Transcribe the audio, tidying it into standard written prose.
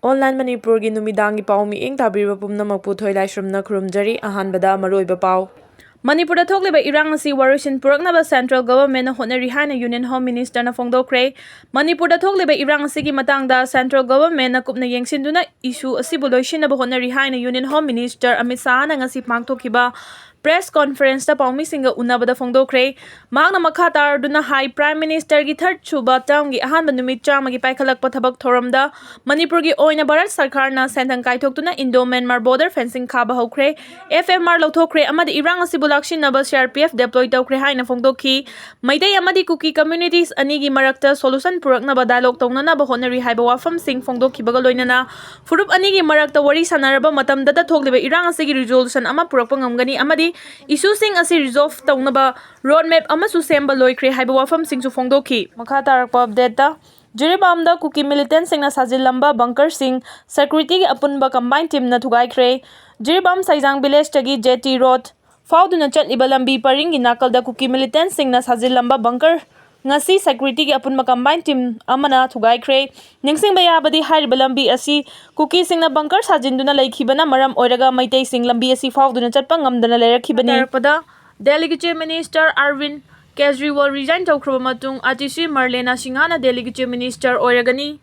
Online Manipur gi numidangi pau mi eng tabiriba pumnamak puthoi laisrumna khurumjari ahanbada maroiba pau. Manipur da thokliba irang asi warusin puraknaba central government na honari haina Union Home Minister na phongdokre. Manipur da thokliba irang asi gi matangda central government na kupna yengsinduna issue asibu loisinaba honari haina Union Home Minister Amit Shah na ngasi pangthokiba press conference ta paumi singa unabada phongdokre. Magna makhatar duna High Prime Minister gi third chuba term gi ahanba numit chama gi paikhalakpa thabak thoramda Manipur gi oina Bharat Sarkar na sentang kaithokduna Indo-Myanmar border fencing khaba hwkhre FMR lauthokre amadi irang asibu lakshinaba CRPF deploy tawkhre haina phongdokhi. Maitei amadi Kuki communities anigi marakta solution puraknaba dialogue tawnanaba honari haiba wafam sing phongdokhibaga loinana furup anigi marakta wari sanaraba matamda da thokliba irang asigi resolution ama purakpa ngamgani amadi issue sing asi resolve tawnaba roadmap amasu semba loikre haiba wafam singsu phongdokhi. Makha tarakpa update ta Jiribamda Kuki militant singna sajilamba Bungker Singh security gi apunba combined team na thugaikre. Jiribam Saijang village tagi JT road fauduna chatliba lambi paringi nakalda Kuki militant singna sajilamba Bungker ngasi security gi apunba combined team amana thugaikre. Ningsingba yabadi hairiba lambi asi Kuki singna Bungker sajinduna laikhibana maram oiraga Maitei Singh lambi asi fauduna chatpa ngamdana leirakhibani. Tarpada Delhi Chief Minister Arvind Kejriwal resign tawkhruba matung ATC Marlena Singhana Delhi Chief Minister oiragani.